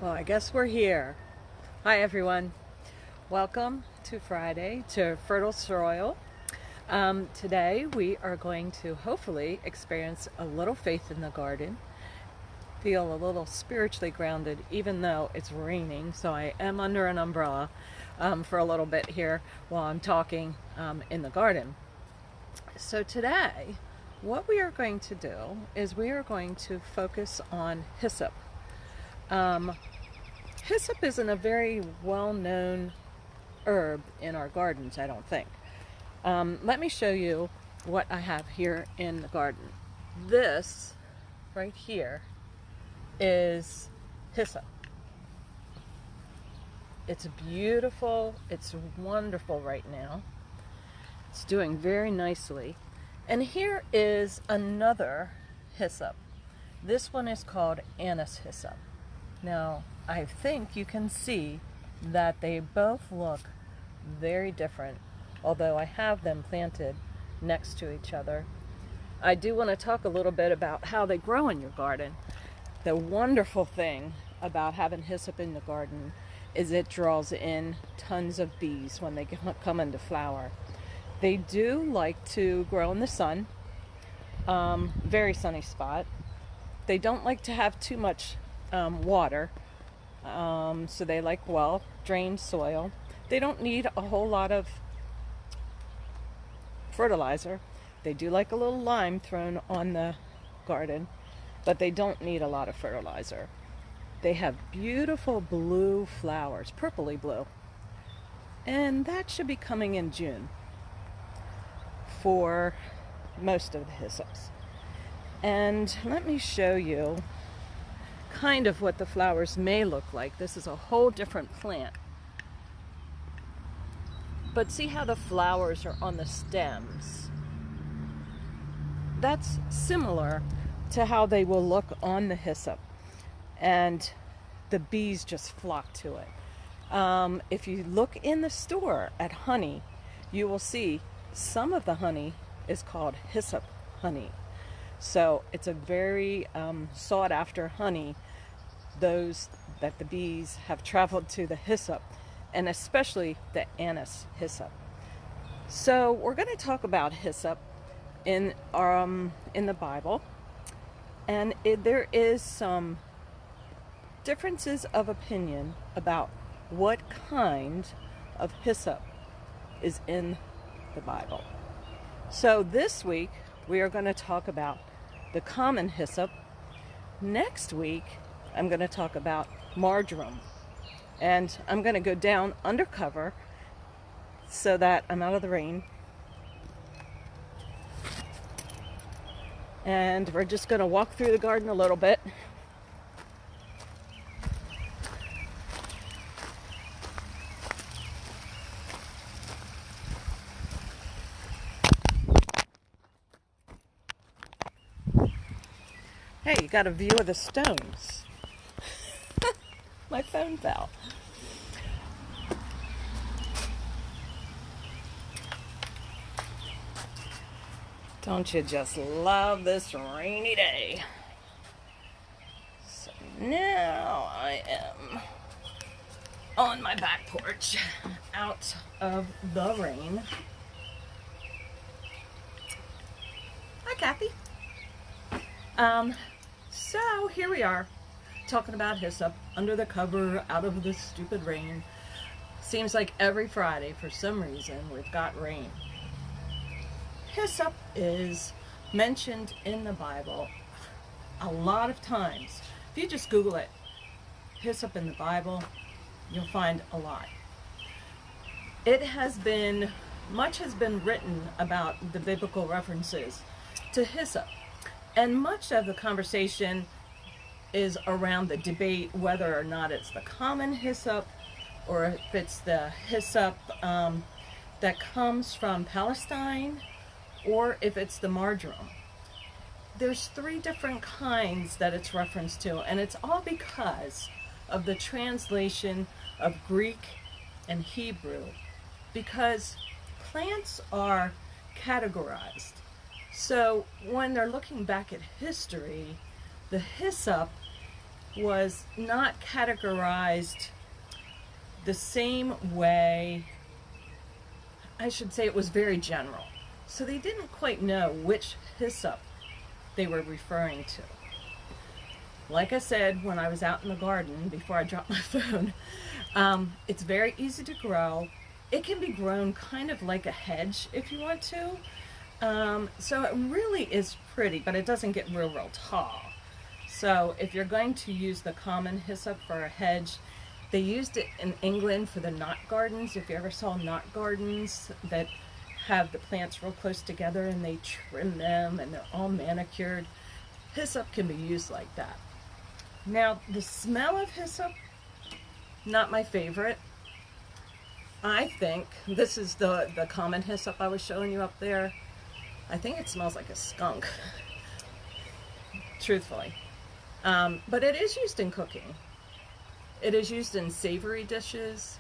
Well, I guess we're here. Hi, everyone. Welcome to Friday to Fertile Soil. Today we are going to hopefully experience a little faith in the garden, feel a little spiritually grounded, even though it's raining. So I am under an umbrella for a little bit here while I'm talking in the garden. So today, what we are going to do is we are going to focus on hyssop. Hyssop isn't a very well-known herb in our gardens, I don't think. Let me show you what I have here in the garden. This right here is hyssop. It's beautiful, it's wonderful right now. It's doing very nicely. And here is another hyssop. This one is called anise hyssop. Now, I think you can see that they both look very different, although I have them planted next to each other. I do want to talk a little bit about how they grow in your garden. The wonderful thing about having hyssop in the garden is it draws in tons of bees when they come into flower. They do like to grow in the sun, very sunny spot. They don't like to have too much water, so they like well-drained soil. They don't need a whole lot of fertilizer. They do like a little lime thrown on the garden, but they don't need a lot of fertilizer. They have beautiful blue flowers, purpley blue, and that should be coming in June for most of the hyssops. And let me show you kind of what the flowers may look like. This is a whole different plant. But see how the flowers are on the stems? That's similar to how they will look on the hyssop. And the bees just flock to it. If you look in the store at honey, you will see some of the honey is called hyssop honey. So it's a very sought after honey, those that the bees have traveled to the hyssop, and especially the anise hyssop. So we're going to talk about hyssop in the Bible, and there is some differences of opinion about what kind of hyssop is in the Bible. So this week we are going to talk about the common hyssop. Next week I'm going to talk about marjoram, and I'm going to go down undercover so that I'm out of the rain, and we're just going to walk through the garden a little bit. Hey, you got a view of the stones. My phone fell. Don't you just love this rainy day? So now I am on my back porch, out of the rain. Hi, Kathy. So here we are, talking about hyssop, under the cover, out of the stupid rain. Seems like every Friday, for some reason, we've got rain. Hyssop is mentioned in the Bible a lot of times. If you just Google it, hyssop in the Bible, you'll find a lot. Much has been written about the biblical references to hyssop. And much of the conversation is around the debate whether or not it's the common hyssop or if it's the hyssop that comes from Palestine, or if it's the marjoram. There's 3 different kinds that it's referenced to, and it's all because of the translation of Greek and Hebrew, because plants are categorized. So when they're looking back at history, the hyssop was not categorized the same way. I should say it was very general. So they didn't quite know which hyssop they were referring to. Like I said when I was out in the garden before I dropped my phone, it's very easy to grow. It can be grown kind of like a hedge if you want to. So it really is pretty, but it doesn't get real tall. So if you're going to use the common hyssop for a hedge, they used it in England for the knot gardens. If you ever saw knot gardens that have the plants real close together and they trim them and they're all manicured, hyssop can be used like that. Now, the smell of hyssop, not my favorite. I think this is the common hyssop I was showing you up there. I think it smells like a skunk, truthfully. But it is used in cooking. It is used in savory dishes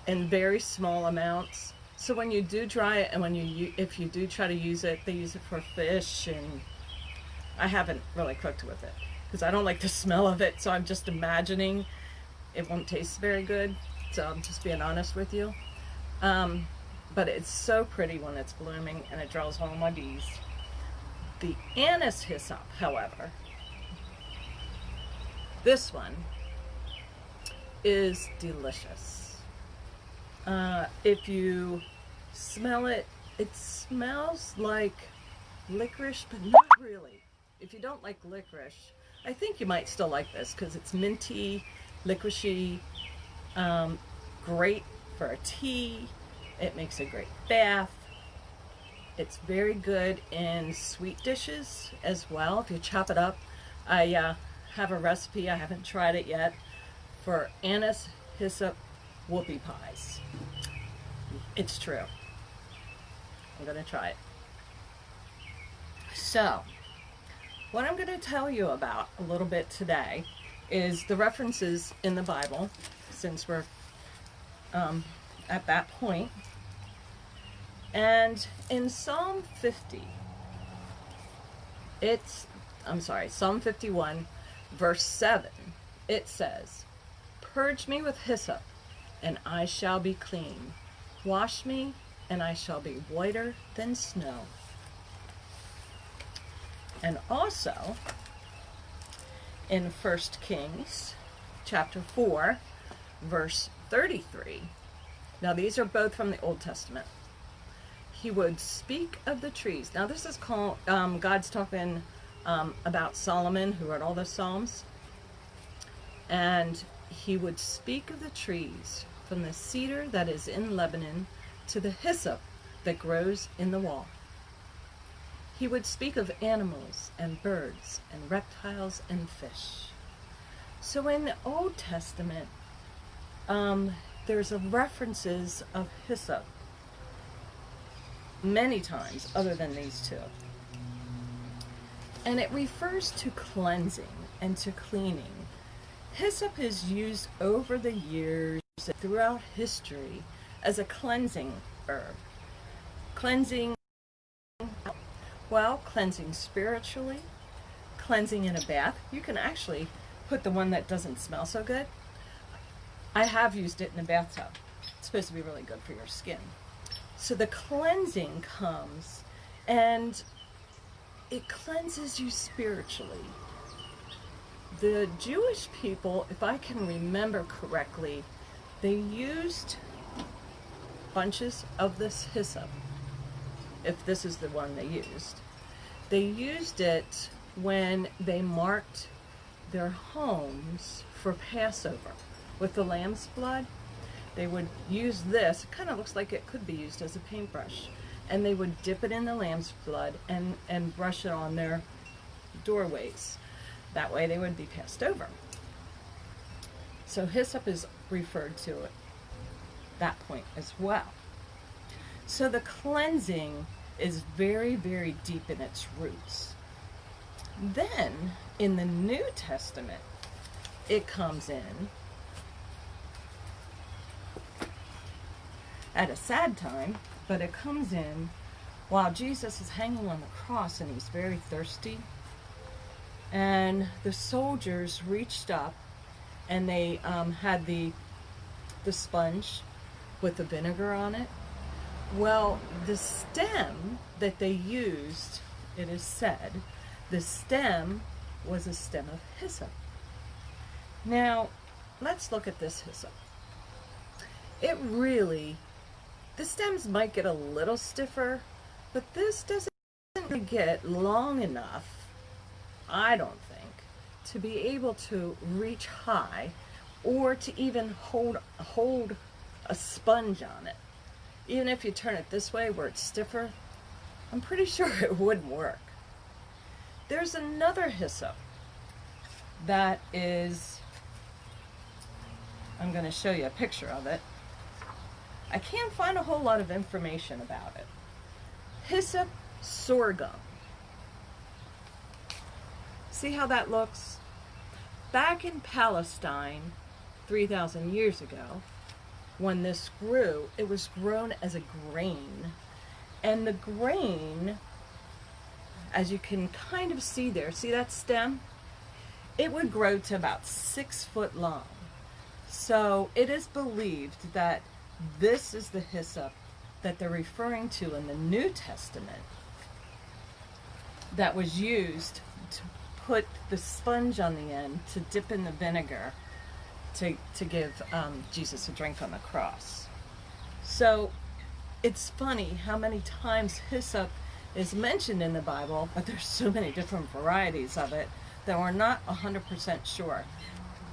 in very small amounts. So when you do dry it, and if you do try to use it, they use it for fish, and I haven't really cooked with it because I don't like the smell of it, so I'm just imagining it won't taste very good. So I'm just being honest with you. But it's so pretty when it's blooming, and it draws all my bees. The anise hyssop, however, this one is delicious. If you smell it, it smells like licorice, but not really. If you don't like licorice, I think you might still like this because it's minty, licoricey, great for a tea. It makes a great bath. It's very good in sweet dishes as well. If you chop it up, I have a recipe, I haven't tried it yet, for anise hyssop whoopie pies. It's true. I'm going to try it. So, what I'm going to tell you about a little bit today is the references in the Bible, since we're at that point. And in Psalm 51, verse 7, it says, "Purge me with hyssop, and I shall be clean. Wash me, and I shall be whiter than snow." And also, in 1 Kings chapter 4, verse 33, now these are both from the Old Testament. He would speak of the trees. Now this is called, God's talking about Solomon, who wrote all the Psalms. And he would speak of the trees, from the cedar that is in Lebanon to the hyssop that grows in the wall. He would speak of animals and birds and reptiles and fish. So in the Old Testament, there's a references of hyssop many times other than these two. And it refers to cleansing and to cleaning. Hyssop is used over the years throughout history as a cleansing herb. Cleansing, well, cleansing spiritually, cleansing in a bath. You can actually put the one that doesn't smell so good. I have used it in a bathtub. It's supposed to be really good for your skin. So the cleansing comes, and it cleanses you spiritually. The Jewish people, if I can remember correctly, they used bunches of this hyssop, if this is the one they used. They used it when they marked their homes for Passover with the lamb's blood. They would use this. It kind of looks like it could be used as a paintbrush. And they would dip it in the lamb's blood and brush it on their doorways. That way they would be passed over. So hyssop is referred to at that point as well. So the cleansing is very, very deep in its roots. Then, in the New Testament, it comes in at a sad time, but it comes in while Jesus is hanging on the cross and he's very thirsty. And the soldiers reached up and they had the sponge with the vinegar on it. Well, the stem that they used, it is said, the stem was a stem of hyssop. Now, let's look at this hyssop. It really, the stems might get a little stiffer, but this doesn't really get long enough, I don't think, to be able to reach high or to even hold a sponge on it. Even if you turn it this way where it's stiffer, I'm pretty sure it wouldn't work. There's another hyssop that is, I'm going to show you a picture of it. I can't find a whole lot of information about it. Hyssop sorghum. See how that looks? Back in Palestine, 3,000 years ago, when this grew, it was grown as a grain. And the grain, as you can kind of see there, see that stem? It would grow to about 6 foot long. So it is believed that this is the hyssop that they're referring to in the New Testament that was used to put the sponge on the end to dip in the vinegar to give Jesus a drink on the cross. So it's funny how many times hyssop is mentioned in the Bible, but there's so many different varieties of it that we're not 100% sure.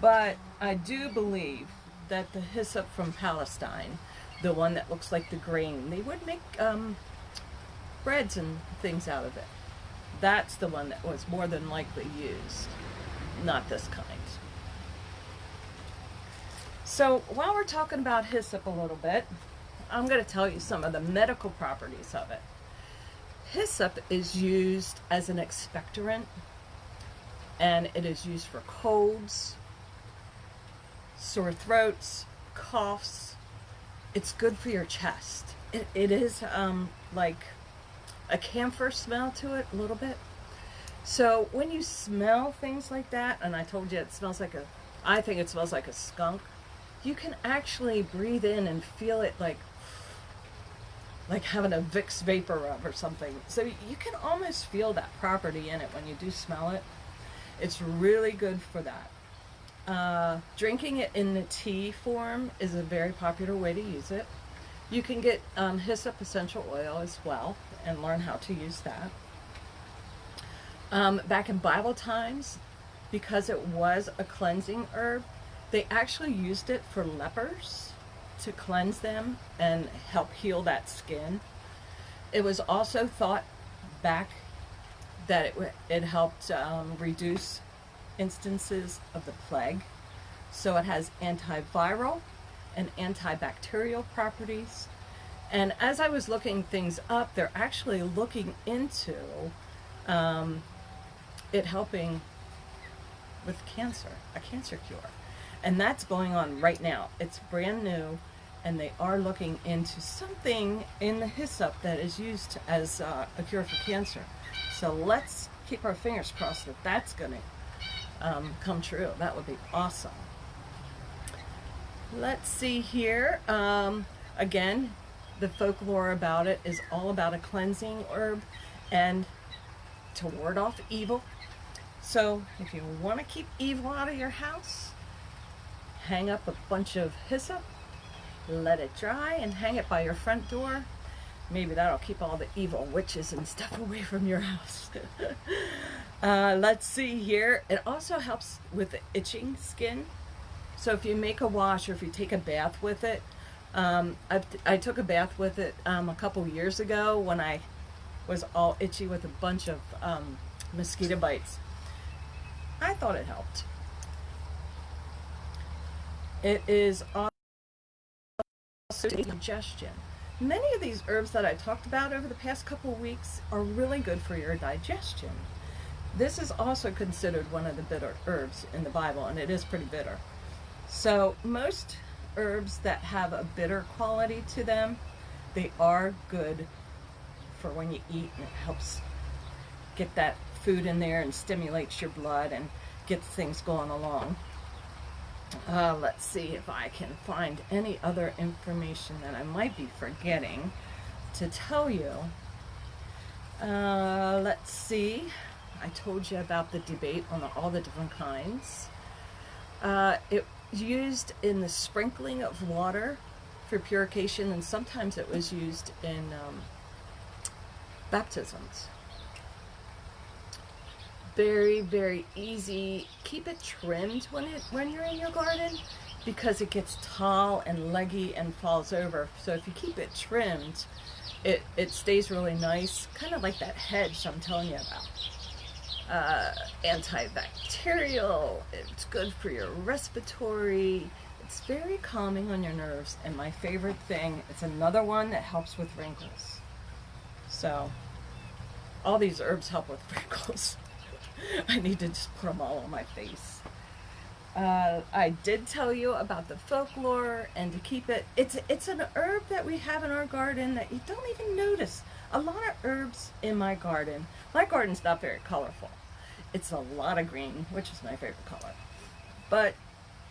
But I do believe that the hyssop from Palestine, the one that looks like the grain, they would make breads and things out of it. That's the one that was more than likely used, not this kind. So while we're talking about hyssop a little bit, I'm going to tell you some of the medical properties of it. Hyssop is used as an expectorant, and it is used for colds, sore throats, coughs. It's good for your chest. It is like a camphor smell to it a little bit. So when you smell things like that, and I told you it smells like I think it smells like a skunk, you can actually breathe in and feel it like having a Vicks vapor rub or something. So you can almost feel that property in it when you do smell it. It's really good for that. Drinking it in the tea form is a very popular way to use it. You can get hyssop essential oil as well and learn how to use that. Back in Bible times, because it was a cleansing herb, they actually used it for lepers to cleanse them and help heal that skin. It was also thought back that it helped reduce instances of the plague. So it has antiviral and antibacterial properties. And as I was looking things up, they're actually looking into it helping with cancer, a cancer cure. And that's going on right now. It's brand new, and they are looking into something in the hyssop that is used as a cure for cancer. So let's keep our fingers crossed that that's going to come true. That would be awesome. Let's see here. Again, the folklore about it is all about a cleansing herb and to ward off evil. So if you want to keep evil out of your house, hang up a bunch of hyssop, let it dry, and hang it by your front door. Maybe that'll keep all the evil witches and stuff away from your house. Let's see here. It also helps with itching skin. So if you make a wash or if you take a bath with it, I took a bath with it a couple years ago when I was all itchy with a bunch of mosquito bites. I thought it helped. It is also digestion. Many of these herbs that I talked about over the past couple of weeks are really good for your digestion. This is also considered one of the bitter herbs in the Bible, and it is pretty bitter. So most herbs that have a bitter quality to them, they are good for when you eat, and it helps get that food in there and stimulates your blood and gets things going along. Let's see if I can find any other information that I might be forgetting to tell you. Let's see. I told you about the debate on all the different kinds. It was used in the sprinkling of water for purification, and sometimes it was used in baptisms. Very, very easy. Keep it trimmed when you're in your garden, because it gets tall and leggy and falls over. So if you keep it trimmed, it stays really nice, kind of like that hedge I'm telling you about. Antibacterial, it's good for your respiratory, it's very calming on your nerves, and my favorite thing, it's another one that helps with wrinkles. So all these herbs help with wrinkles. I need to just put them all on my face. I did tell you about the folklore, and to keep it, it's an herb that we have in our garden that you don't even notice. A lot of herbs in my garden. My garden's not very colorful. It's a lot of green, which is my favorite color. But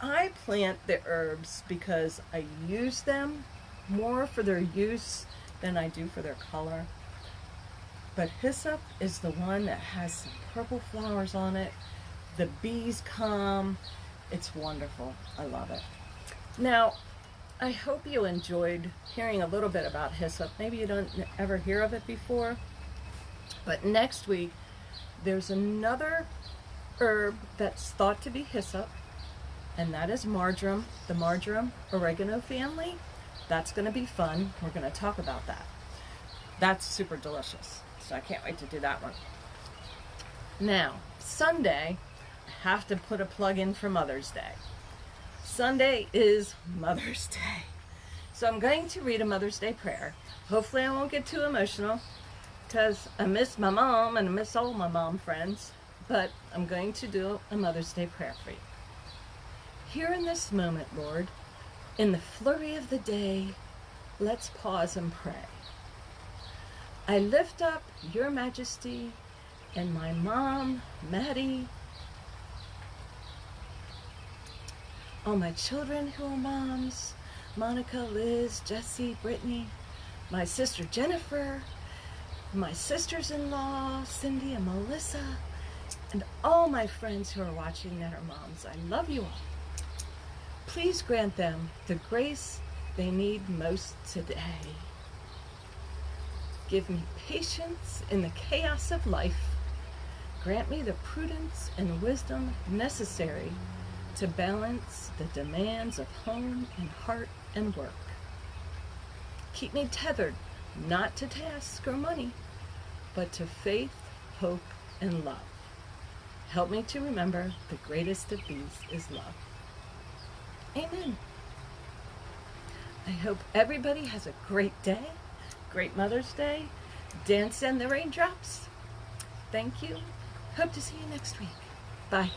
I plant the herbs because I use them more for their use than I do for their color. But hyssop is the one that has some purple flowers on it. The bees come. It's wonderful. I love it. Now, I hope you enjoyed hearing a little bit about hyssop. Maybe you don't ever hear of it before. But next week, there's another herb that's thought to be hyssop, and that is marjoram, the marjoram oregano family. That's going to be fun. We're going to talk about that. That's super delicious. So I can't wait to do that one. Now, Sunday, I have to put a plug in for Mother's Day. Sunday is Mother's Day. So I'm going to read a Mother's Day prayer. Hopefully I won't get too emotional, because I miss my mom and I miss all my mom friends. But I'm going to do a Mother's Day prayer for you. Here in this moment, Lord, in the flurry of the day, let's pause and pray. I lift up your majesty and my mom, Maddie, all my children who are moms, Monica, Liz, Jessie, Brittany, my sister Jennifer, my sisters-in-law, Cindy and Melissa, and all my friends who are watching that are moms. I love you all. Please grant them the grace they need most today. Give me patience in the chaos of life. Grant me the prudence and wisdom necessary to balance the demands of home and heart and work. Keep me tethered, not to task or money, but to faith, hope, and love. Help me to remember the greatest of these is love. Amen. I hope everybody has a great day, great Mother's Day. Dance in the raindrops. Thank you. Hope to see you next week. Bye.